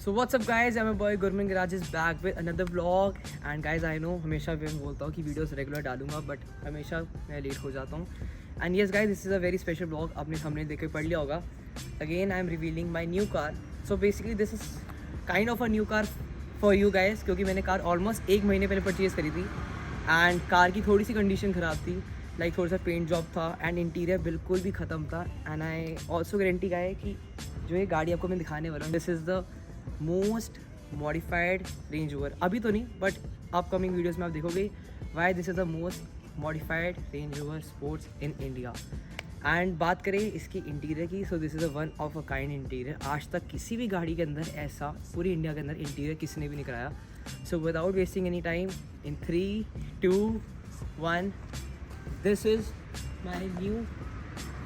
So what's up guys, I'm a boy Gurman Garage is back with another vlog and guys I know हमेशा मैं बोलता हूँ कि videos regular डालूंगा but हमेशा मैं लेट हो जाता हूँ and yes guys this is a very special blog. आपने हमने देख के पढ़ लिया होगा. Again I am revealing my new car. So basically this is kind of a new car for you guys क्योंकि मैंने कार ऑलमोस्ट 1 महीने पहले परचेज़ करी थी एंड कार की थोड़ी सी कंडीशन ख़राब थी. लाइक थोड़ा सा पेंट जॉब था एंड इंटीरियर बिल्कुल भी ख़त्म था एंड आई ऑल्सो गारंटी का है कि जो ये गाड़ी आपको मैं दिखाने वाला हूँ this is the most modified range rover. अभी तो नहीं बट अपकमिंग वीडियोस में आप देखोगे why this is the most modified range rover sports in India. And बात करें इसकी इंटीरियर की सो this is a one of a kind interior. आज तक किसी भी गाड़ी के अंदर ऐसा पूरी इंडिया के अंदर इंटीरियर किसी ने भी नहीं कराया. So without wasting any time in 3, 2, 1 this is my new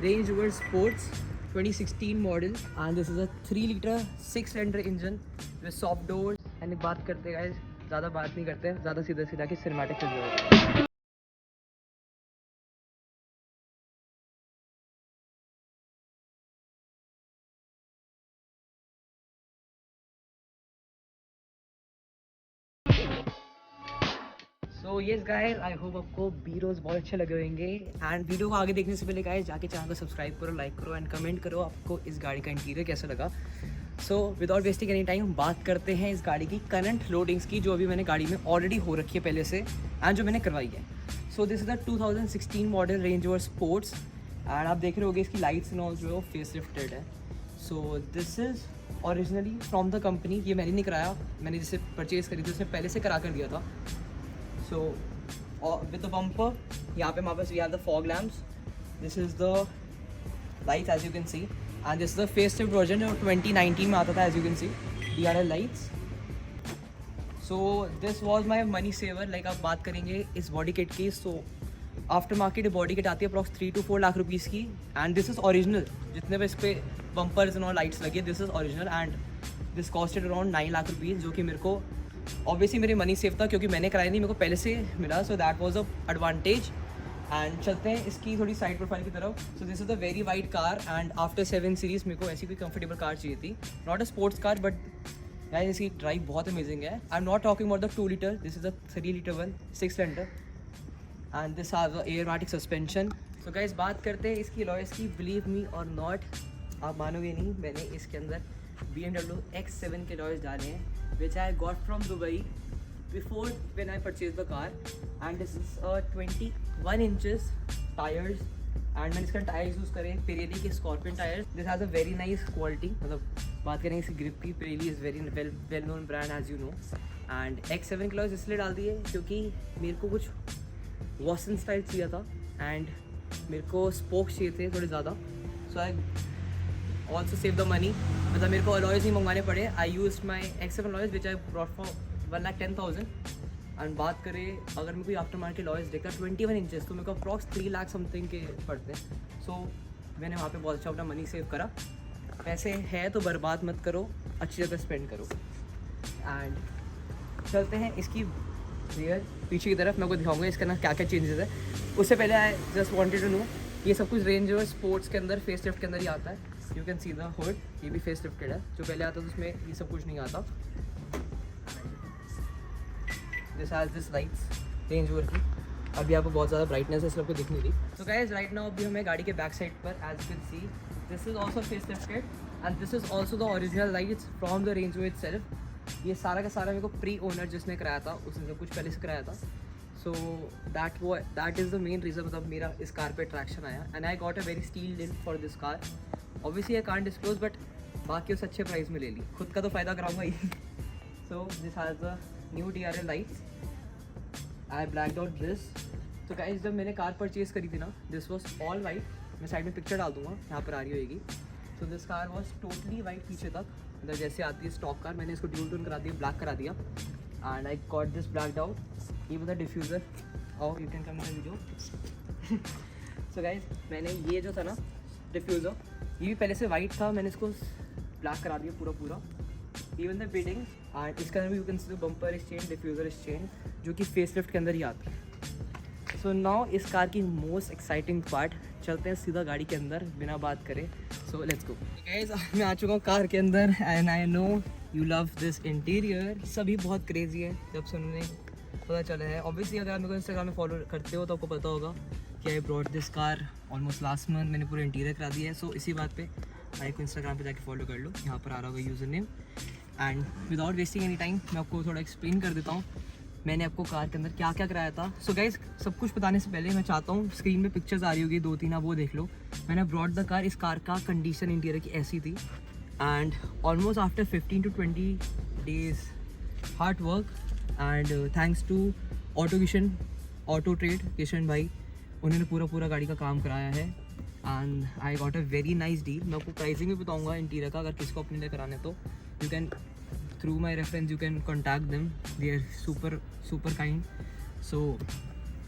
range rover sports 2016 model and this is a 3 litre 6 cylinder engine with soft doors. And बात करते गाइस, ज़्यादा बात नहीं करते, ज़्यादा सीधा सीधा कि सिनेमैटिक चल जाएगा. So yes guys I hope आपको वीडियोस बहुत अच्छे लगे होंगे एंड वीडियो को आगे देखने से पहले गाइस जाके चैनल को सब्सक्राइब करो, लाइक करो एंड कमेंट करो आपको इस गाड़ी का इंटीरियर कैसा लगा. सो विदाउट वेस्टिंग एनी टाइम बात करते हैं इस गाड़ी की करंट लोडिंग्स की जो अभी मैंने गाड़ी में ऑलरेडी हो रखी है पहले से एंड जो मैंने करवाई है. सो this is the 2016 model range rover sports and आप देख रहे होगे इसकी लाइट्स एंड ऑल जो है फेस लिफ्टेड है. सो this is originally from the company. ये मैंने नहीं कराया, मैंने जिसे परचेज़ करी थी उसने पहले से करा कर दिया था. So with the bumper, यहाँ पे हमारे पास we have the fog lamps. This is the lights as you can see, and this is the facelift version जो 2019 में आता था as you can see. DRL lights. So this was my money saver. Like आप बात करेंगे इस body kit की, so after market body kit आती है अप्रॉक्स 3 to 4 लाख रुपीज़ की एंड दिस इज़ ओरिजिनल. जितने भी इस पे बम्पर्स एंड लाइट्स लगी है this is original and this costed around 9 lakh rupees जो कि मेरे को ऑब्वियसली मेरी मनी सेव था क्योंकि मैंने कराया नहीं, मेरे को पहले से मिला. So that was a advantage. And चलते हैं इसकी थोड़ी साइड प्रोफाइल की तरफ. So this is a very wide car and after 7 series मेरे को ऐसी कोई कंफर्टेबल कार चाहिए थी. Not a sports car but यार इसकी ड्राइव बहुत अमेजिंग है. I am not talking about the 2 litre, this is a 3 litre one 6 cylinder and this have a airmatic suspension. So guys बात करते हैं इसकी अलॉयस की. बिलीव मी और नॉट, आप मानोगे नहीं, मैंने इसके अंदर BMW X7 के अलॉयस डाले हैं which I got from Dubai before when I purchased the car and this is 21 inches tires and मैंने इसका टायर्स यूज़ करे Pirelli के Scorpion tyres. This has a very nice quality. मतलब बात करेंगे इसकी ग्रिप की, Pirelli is very well known brand as you know. And X7 क्लॉज इसलिए डाल दिए क्योंकि मेरे को कुछ वॉसन स्टाइल चाहिए था एंड मेरे को स्पोक चाहिए थे थोड़े ज़्यादा. So I also save the money. मतलब मेरे को अलॉयज नहीं मंगवाने पड़े. I use my X7 alloys which I brought for 1,10,000. And बात करें अगर मैं कोई आफ्टर मार्केट लॉयस देखा 21 इंचेस तो मेरे को अप्रॉक्स 3 लाख समथिंग के पड़ते हैं. सो मैंने वहाँ पे बहुत अच्छा अपना मनी सेव करा. पैसे है तो बर्बाद मत करो, अच्छी जगह स्पेंड करो. एंड चलते हैं इसकी रियर पीछे की तरफ. मैं आपको दिखाऊंगा इसका ना क्या क्या चेंजेस है. उससे पहले I just wanted to know ये सब कुछ रेंज रोवर स्पोर्ट्स के अंदर फेस लिफ्ट के अंदर ही आता है. You can see the hood, ये भी फेस लिफ्टेड है. जो पहले आता था उसमें ये सब कुछ नहीं आता. This has this lights range rover की. अभी आपको बहुत ज़्यादा ब्राइटनेस है इसलिए आपको दिख नहीं रही. सो गाइस राइट नाउ अभी हमें गाड़ी के बैक साइड पर as you can see this is also face lifted and this is also the original lights from the Range Rover itself. ये सारा का सारा मेरे को प्री ओनर जिसने कराया था उसने सब कुछ पहले से कराया था. So that is the main reason मतलब मेरा इस कार पे अट्रैक्शन आया and I got a very steal deal for this car. Obviously I can't disclose but बाकी उस अच्छे प्राइस में ले ली, खुद का तो फ़ायदा कराऊंगा ही. So this has the new DRL lights. I black out this. तो गाइस जब मैंने कार परचेज़ करी थी ना दिस वॉज ऑल वाइट. मैं साइड में पिक्चर डाल दूँगा, यहाँ पर आ रही होगी. So this car was totally white पीछे तक. मतलब जैसे आती है स्टॉक कार मैंने इसको ड्यूल टोन करा दिया, ब्लैक करा दिया and I got this blacked out. ये वाला डिफ्यूज़र और you can come in video. So guys मैंने ये जो था ना डिफ्यूज़र ये भी पहले से वाइट था, मैंने इसको ब्लैक करा दिया पूरा. इवन द बिडिंग एंड इसके अंदर भी you can C bumper is change, diffuser is change जो कि फेस लिफ्ट के अंदर ही आता है. सो नाउ इस कार की मोस्ट एक्साइटिंग पार्ट. चलते हैं सीधा गाड़ी के अंदर बिना बात करें. So let's go guys. मैं आ चुका हूँ कार के अंदर and I know you love this interior. सभी बहुत क्रेजी है जब से उन्होंने पता चला है। ऑब्वियसली अगर आप मेरे को इंस्टाग्राम में फॉलो करते हो तो आपको पता होगा कि I brought this car almost last month. मैंने पूरा इंटीरियर करा दिया है। सो इसी बात पे भाई को इंस्टाग्राम पे जाके फॉलो कर लो, यहाँ पर आ रहा होगा user name. And without wasting any time मैं आपको थोड़ा एक्सप्लेन कर देता हूँ मैंने आपको कार के अंदर क्या क्या कराया था। सो गाइस सब कुछ बताने से पहले मैं चाहता हूँ, स्क्रीन पे पिक्चर्स आ रही होगी 2-3, आप वो देख लो। मैंने ब्रॉट द कार, इस कार का कंडीशन इंटीरियर की ऐसी थी। And almost after 15 to 20 days hard work and thanks to auto trade Kishan भाई, उन्होंने पूरा गाड़ी का काम कराया है। And I got a very nice deal. मैं आपको प्राइसिंग भी बताऊंगा इंटीरियर का, अगर किसको अपने लिए कराने तो you can through my reference you can contact them, they are super kind. So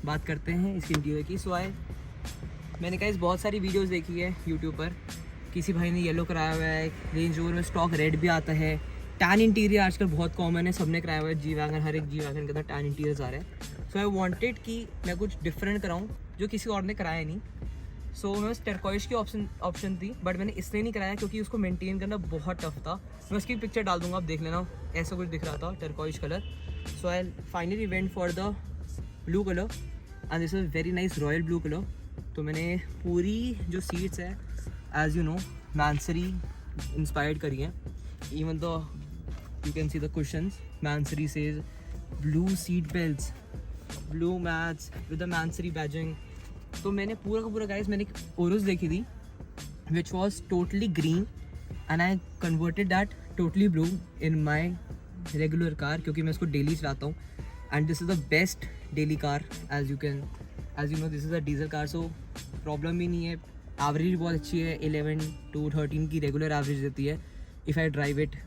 बात करते हैं इसकी इंटीरियर की। सो मैंने कहा इस बहुत सारी वीडियोज़ देखी है यूट्यूब पर, किसी भाई ने येलो कराया हुआ है, रेंज रोवर में स्टॉक रेड भी आता है, टैन इंटीरियर आजकल बहुत कॉमन है, सबने कराया हुआ है। जी वैगन, हर एक जी वैगन के अंदर टैन इंटीरियर्स आ रहे हैं। सो आई वांटेड कि मैं कुछ डिफरेंट कराऊं जो किसी और ने कराया नहीं। सो मैं बस टर्कोइश की ऑप्शन थी, बट मैंने इसलिए नहीं कराया क्योंकि उसको मेंटेन करना बहुत टफ था। मैं उसकी पिक्चर डाल दूंगा, आप देख लेना, ऐसा कुछ दिख रहा था turquoise colour. So I finally went for the blue colour and this is very nice royal blue colour. तो मैंने पूरी जो सीट्स है एज यू नो मैंसरी इंस्पायर्ड करी है। Even the you can see the cushions, Mansory says blue seat belts, blue mats with the Mansory badging। तो मैंने पूरा का पूरा गाइस, मैंने एक ओरस देखी थी which was totally green and I converted that totally blue in my regular car क्योंकि मैं इसको डेली चलाता हूँ। and this is the best daily car as you know this is a diesel car, so problem भी नहीं है। Average बहुत अच्छी है, 11 to 13 की रेगुलर एवरेज देती है इफ़ आई ड्राइव इट।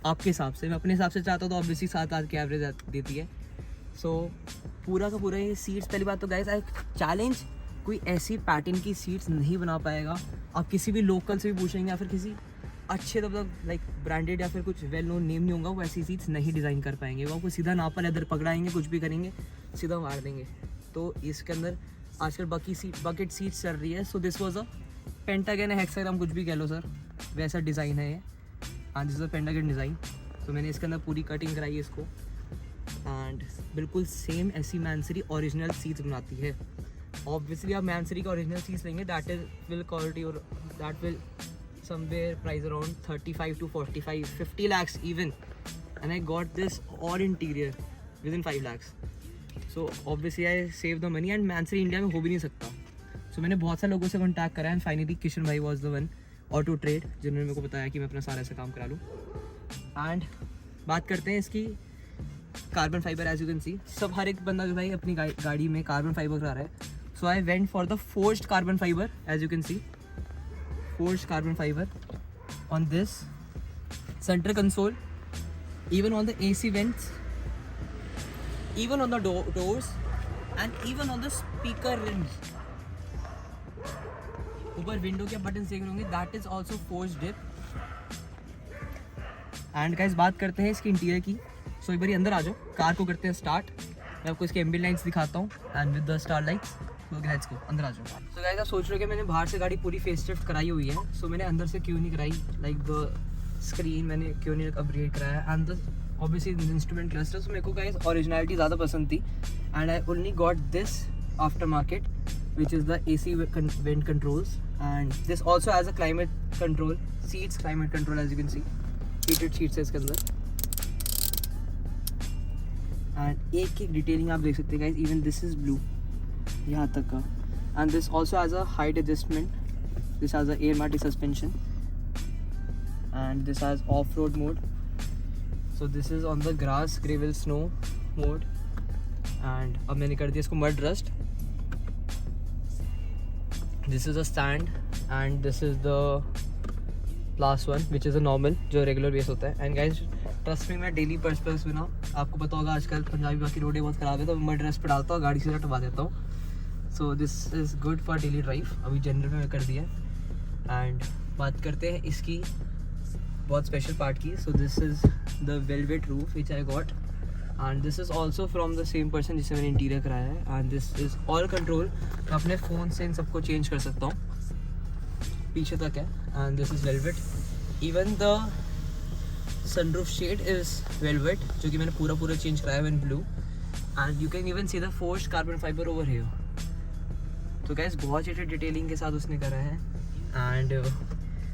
आपके हिसाब से, मैं अपने हिसाब से चाहता हूँ तो ऑब्वियसली 7-8 की एवरेज देती है। सो पूरा का पूरा ये सीट्स, पहली बात तो गाइस आई चैलेंज, कोई ऐसी पैटर्न की सीट्स नहीं बना पाएगा। आप किसी भी लोकल से भी पूछेंगे या फिर किसी अच्छे मतलब लाइक ब्रांडेड या फिर कुछ वेल नोन नेम नहीं होगा, वो ऐसी सीट्स नहीं डिज़ाइन कर पाएंगे। वो आपको सीधा नापा लेदर पकड़ाएंगे, कुछ भी करेंगे सीधा मार देंगे। तो इसके अंदर आजकल बकेट सीट्स चल रही है। So this was a pentagon hexagram, कुछ भी कह लो सर, वैसा डिज़ाइन है ये। हाँ this is a pentagon design. तो मैंने इसके अंदर पूरी कटिंग कराई है इसको एंड बिल्कुल सेम ऐसी मैंसरी ओरिजिनल सीट्स बनाती है। ऑब्वियसली आप मैंसरी का ओरिजिनल सीट्स लेंगे दैट इज विल क्वालिटी और that will somewhere price around 35 to 45, 50 lakhs even, and I got this all interior within 5 lakhs. So obviously I save the money and Mansory India में हो भी नहीं सकता। So मैंने बहुत सारे लोगों से कॉन्टैक्ट करा एंड फाइनली किशन भाई was the one, auto trade, जिन्होंने मेरे को बताया कि मैं अपना सारा ऐसा काम करा लूँ। एंड बात करते हैं इसकी carbon fibre. As you can see सब हर एक बंदा जो भाई अपनी गाड़ी में कार्बन फाइबर करा रहा है। So I went for the forced carbon fibre, as you can see forced carbon fibre on this centre console, even on the AC vents, even on the doors and even on the speaker rims। ऊपर window के button देख रहे होंगे, that is also forged dip. And guys बात करते हैं इसकी interior की। सो एक बार अंदर आ जाओ, कार को करते हैं स्टार्ट। मैं आपको इसके एम्बियंट लाइट्स दिखाता हूँ and with the star lights. So let's go, अंदर आ जाओ। सो गाइस आप सोच रहे हो कि मैंने बाहर से गाड़ी पूरी फेस लिफ्ट कराई हुई है, सो मैंने अंदर से क्यों नहीं कराई, लाइक द स्क्रीन मैंने क्यों नहीं अपग्रेड कराया and the obviously instrument cluster. So मेरे को गाइस ओरिजिनलिटी ज़्यादा पसंद थी and I only got this aftermarket which is the AC vent controls, and this also has a climate control, seats climate control, as you can see heated seats है इसके अंदर। and एक detailing आप देख सकते हैं guys, even this is blue यहाँ तक का। and this also has a height adjustment, this has a air mati suspension and this has off-road mode, so this is on the grass, gravel, snow mode। and अब मैंने कर दिया इसको mud rust। This is a stand and this is the last one which is a normal, जो regular base होता है। and guys trust me, मैं daily purpose में ना, आपको पता होगा आजकल पंजाबी बाकी रोडें बहुत ख़राब है तो मड रेस्ट पे डालता हूँ, गाड़ी से हटवा देता हूँ। so this is good for daily drive। अभी जनरल में कर दिया। and बात करते हैं इसकी बहुत स्पेशल पार्ट की। so this is the velvet roof which I got and this is also from the same person जिससे मैंने इंटीरियर कराया है। and this is all control, मैं अपने फ़ोन से इन सबको चेंज कर सकता हूँ, पीछे तक है। and this is velvet, even the sunroof shade is velvet, जो कि मैंने पूरा चेंज कराया है in blue, and you can even see the forced carbon fibre over here. तो गाइस बहुत अच्छे डिटेलिंग के साथ उसने करा है। एंड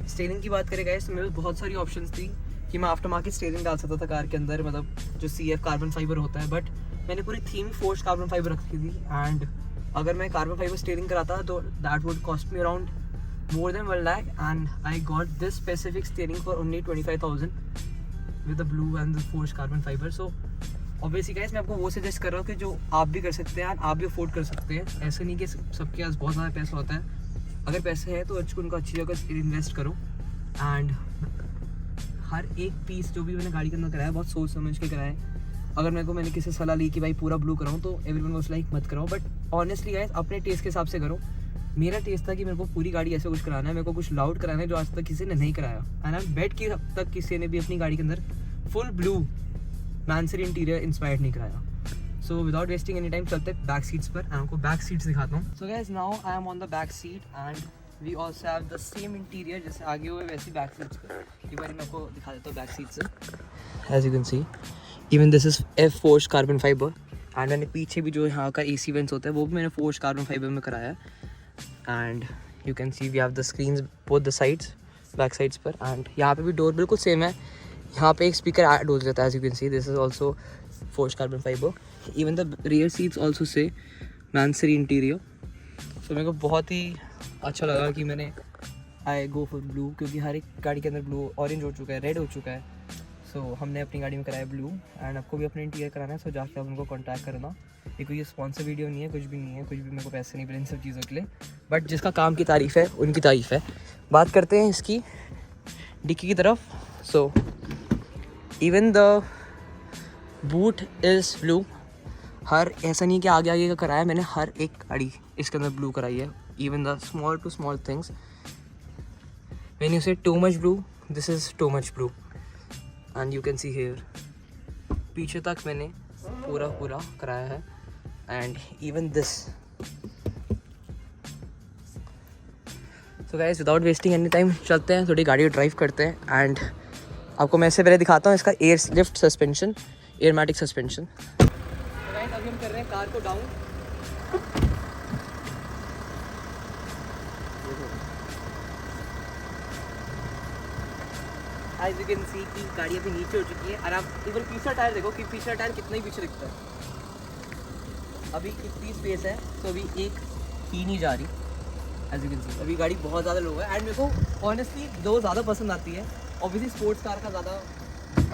स्टीयरिंग की बात करें गाइस, तो मेरे पास बहुत सारी ऑप्शंस थी कि मैं आफ्टर मार्केट स्टीयरिंग डाल सकता था कार के अंदर, मतलब जो CF कार्बन फाइबर होता है, बट मैंने पूरी थीम फोर्स्ड कार्बन फाइबर रखी थी। एंड अगर मैं कार्बन फाइबर स्टीयरिंग कराता तो that would cost me around more than 1 lakh, and I got this specific steering for only 25,000 with the blue and the forged carbon fiber. So obviously guys, मैं आपको वो suggest कर रहा हूँ कि जो आप भी कर सकते हैं, आप भी अफोर्ड कर सकते हैं। ऐसा नहीं कि सबके पास बहुत ज़्यादा पैसा होता है। अगर पैसे है तो उनको अच्छी जगह इन्वेस्ट करो। एंड हर एक पीस जो भी मैंने गाड़ी के अंदर कराया बहुत सोच समझ के कराया है। अगर मैंने किसी सलाह ली कि भाई पूरा ब्लू कराऊँ, तो एवरीवन वाज लाइक मत कराओ, बट ऑनेस्टली गाइस अपने टेस्ट के हिसाब से करो। मेरा टेस्ट था कि मेरे को पूरी गाड़ी ऐसे कुछ कराना है, मेरे को कुछ लाउड कराना है जो आज तक किसी ने नहीं कराया। एंड आई बेट कि अब तक किसी ने भी अपनी गाड़ी के अंदर full blue Mansory interior inspired नहीं कराया। So without wasting any time चलते बैक सीट्स पर। मैं आपको बैक सीट्स दिखाता हूँ। So guys now I am on the back seat and we also have the same interior, जैसे आगे हुए वैसी बैक सीट्स पर। एक बार मैं आपको दिखा देता हूँ बैक सीट से। As you can see even this is F forged carbon fibre, and मैंने पीछे भी जो यहाँ का AC वेंट्स होता है वो भी मैंने फोर्स्ड कार्बन फाइबर में कराया है। And you can see we have the screens both the sides, back sides पर। एंड यहाँ पे भी डोर बिल्कुल सेम है। यहाँ पे एक स्पीकर ऐड हो जाता है, as you can see this is also forced carbon fibre. Even the rear seats also से मैंसरी इंटीरियर। तो मेरे को बहुत ही अच्छा लगा कि मैंने आई गो फॉर ब्लू, क्योंकि हर एक गाड़ी के अंदर ब्लू ऑरेंज हो चुका है, रेड हो चुका है। सो हमने अपनी गाड़ी में कराया ब्लू, एंड आपको भी अपने इंटीरियर कराना है। सो जाके आप उनको कॉन्टैक्ट करना। ये कोई स्पॉन्सर वीडियो नहीं है, कुछ भी नहीं है, कुछ भी मेरे को पैसे नहीं मिले इन सब चीज़ों के लिए, बट जिसका काम की तारीफ़ है उनकी तारीफ़ है। बात करते हैं इसकी डिक्की की तरफ। So even the boot is blue. हर ऐसा नहीं कि आगे का कराया, मैंने हर एक गाड़ी इसके अंदर ब्लू कराई है। Even the small to small things, when you say too much blue, this is too much blue. And you can see here पीछे तक मैंने पूरा कराया है। And even this. So guys without wasting any time चलते हैं, थोड़ी गाड़ी ड्राइव करते हैं। एंड आपको मैं इससे पहले दिखाता हूँ इसका air lift suspension, airmatic suspension. Guys अभी हम कर रहे हैं कार को down. As you can see कि गाड़ी अभी नीचे हो चुकी है, और आप इवन पीछे टायर देखो कि पीछे टायर कितना ही पीछे दिखता है। अभी कितनी स्पेस है, तो अभी एक ही नहीं जा रही। एज यू कैन सी अभी गाड़ी बहुत ज़्यादा लो है। एंड मेरे को ऑनेस्टली दो ज़्यादा पसंद आती है, ऑब्वियसली स्पोर्ट्स कार का ज़्यादा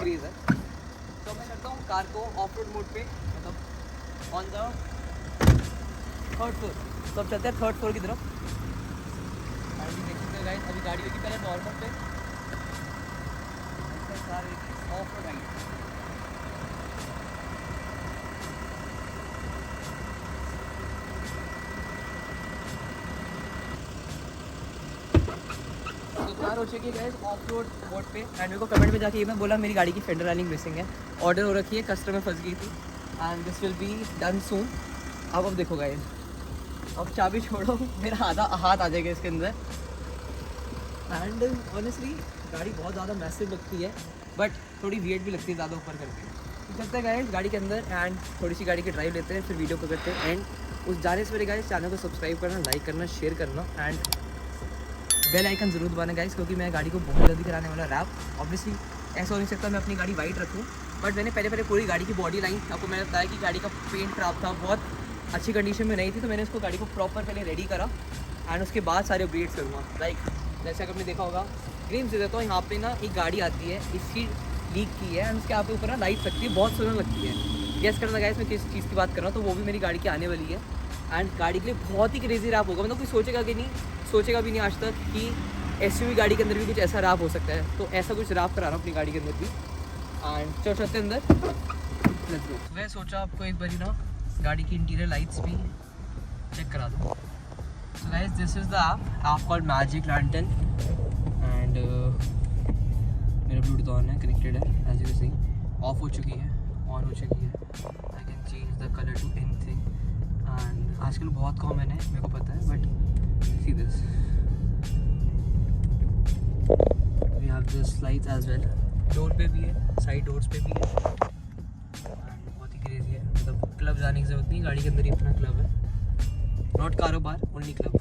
क्रेज़ है। तो मैं करता हूँ कार को ऑफ रोड मोड पे, मतलब ऑन द 3rd फ्लोर। तो अब चलते हैं 3rd फ्लोर की तरफ। एंड देख सकते हो गाइस अभी गाड़ी होगी पहले नॉर्मल पे, ऑफ रोड राइड। कार हो चुकी है गाइस ऑफ रोड मोड पे। एंड मेरे को कमेंट में जाके ये मैं बोला मेरी गाड़ी की फेंडर लाइनिंग मिसिंग है, ऑर्डर हो रखी है, कस्टमर फंस गई थी, and this will be done soon. अब देखो गाइस, अब चाबी छोड़ो, मेरा आधा हाथ आ जाएगा इसके अंदर। एंड ऑनेस्टली गाड़ी बहुत ज़्यादा मैसिव लगती है, बट थोड़ी वियर्ड भी लगती है ज़्यादा ऊपर करके। तो चलते हैं गाइस गाड़ी के अंदर एंड थोड़ी सी गाड़ी की ड्राइव लेते हैं, फिर वीडियो को करते हैं एंड। उस जाने से पहले गाइस चैनल को सब्सक्राइब करना, लाइक करना, शेयर करना, एंड बेल आइकन ज़रूर दबाना गाइस, क्योंकि मैं गाड़ी को बहुत जल्दी कराने वाला रैप। ऑब्वियसली ऐसा हो नहीं सकता मैं अपनी गाड़ी वाइट रखूँ, बट मैंने पहले पूरी गाड़ी की बॉडी लाइन, आपको मैंने बताया कि गाड़ी का पेंट खराब था, बहुत अच्छी कंडीशन में नहीं थी, तो मैंने उसको गाड़ी को प्रॉपर पहले रेडी करा एंड उसके बाद सारे अपडेट्स करूँगा। लाइक जैसे अगर आपने देखा होगा, ग्रीन से देता हूँ, यहाँ पे ना एक गाड़ी आती है, इसकी लीक की है एंड उसके यहाँ पे ऊपर ना लाइट लगती है, बहुत सुंदर लगती है। गेस करना गाइस मैं किस चीज़ की बात कर रहा हूँ, तो वो भी मेरी गाड़ी की आने वाली है। एंड गाड़ी के लिए बहुत ही क्रेजी रैप होगा, मतलब कोई सोचेगा भी नहीं आज तक कि SUV गाड़ी के अंदर भी कुछ ऐसा रैप हो सकता है। तो ऐसा कुछ रैप करा रहा हूँ अपनी गाड़ी के अंदर भी। एंड चलते अंदर, लेट्स गो। मैं सोचा आपको एक बारी ना गाड़ी की इंटीरियर लाइट्स भी चेक करा दूँ। So guys this is the app called magic lantern. And मेरा ब्लूटूथ ऑन है, कनेक्टेड है, as you can see off हो चुकी है, ऑन हो चुकी है। I can change the colour to anything. And आजकल बहुत कॉमन है, मेरे को पता है, but see this, we have this lights as well, door पे भी है, साइड डोर्स पे भी है। बहुत ही क्रेजी है, मतलब क्लब जाने की ज़रूरत नहीं, गाड़ी के अंदर ही अपना क्लब है, नॉट कारोबार, ओनली क्लब।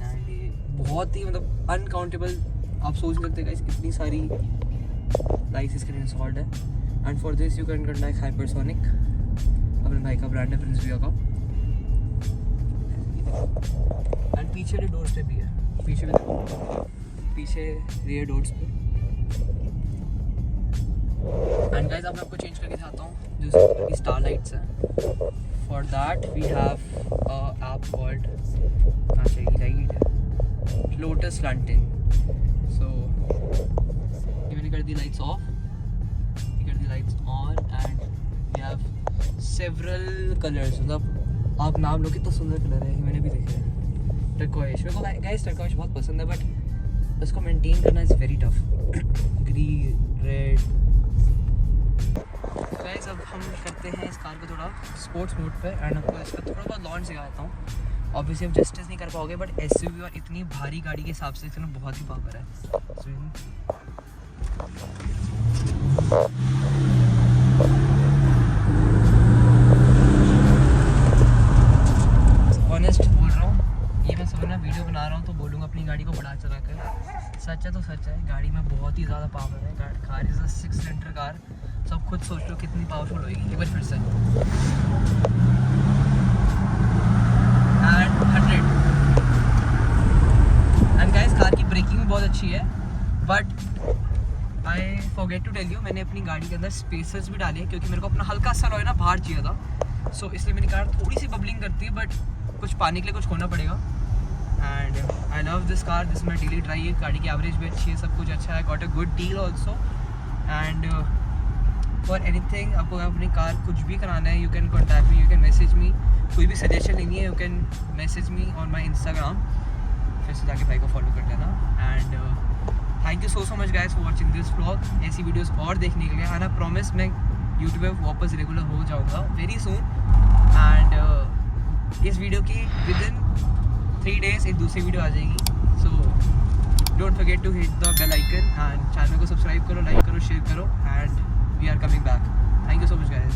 एंड ये बहुत ही मतलब अनकाउंटेबल, आप सोच सकते हैं गाइस इतनी सारी लाइट्स इसके इंस्टॉल्ड है। And for this you can conduct hypersonic, अपने भाई का ब्रांड है प्रिंस भैया का। एंड पीछे के डोर्स पे भी है, पीछे भी देखो, पीछे रियर डोर्स पे। एंड गाइस अब मैं आपको चेंज करके दिखाता हूँ जो स्टार लाइट्स हैं। For that we have app called light lotus lantern. So ये मैंने कर दी लाइट्स ऑफ, ये कर दी lights on. And we have several colours, मतलब आप नाम लो कितना सुंदर कलर है, ये मैंने भी देखा है। टर्कोइश, मेरे को गाइस टर्कोइश बहुत पसंद है, बट उसको मेंटेन करना is very tough. Green, red. Guys अब हम करते हैं इस कार को थोड़ा स्पोर्ट्स मोड पे एंड आपको इसका थोड़ा बहुत लॉन्च सिखाता हूँ। ऑब्वियसली आप जस्टिस नहीं कर पाओगे, बट एसयूवी और इतनी भारी गाड़ी के हिसाब से इसमें बहुत ही पावर है। ऑनेस्ट बोल रहा हूँ, ये मैं सुबह वीडियो बना रहा हूँ तो बोलूँगा अपनी गाड़ी को बढ़ा चला कर। सच है तो सच है, गाड़ी में बहुत ही ज़्यादा पावर है। Car is a 6 cylinder car, तो आप खुद सोच लो कितनी पावरफुल होगी। एक बार फिर से एंड 100। एंड गाइस कार की ब्रेकिंग भी बहुत अच्छी है, but I forget to tell you, मैंने अपनी गाड़ी के अंदर स्पेसर्स भी डाले हैं क्योंकि मेरे को अपना हल्का सा रॉय ना बाहर चाहिए था। सो इसलिए मेरी कार थोड़ी सी बबलिंग करती है, बट कुछ पाने के लिए कुछ खोना पड़ेगा। And I love this car, this my daily drive. गाड़ी की एवरेज भी अच्छी है, सब कुछ अच्छा है, got a good deal also. And for anything, आपको अपनी कार कुछ भी कराना है, you can contact me, you can message me. कोई भी सजेशन लेनी है, you can message me on my Instagram, फिर से जाके भाई को फॉलो कर लेना। And thank you so much guys for watching this vlog. ऐसी वीडियोस और देखने के लिए, एंड आई प्रॉमिस मैं यूट्यूब पे वापस रेगुलर हो जाऊँगा वेरी सून। एंड इस वीडियो की विद इन 3 days एक दूसरी वीडियो आ जाएगी। So don't forget to hit the bell icon and channel को सब्सक्राइब करो, लाइक करो, शेयर करो। And we are coming back. Thank you so much guys.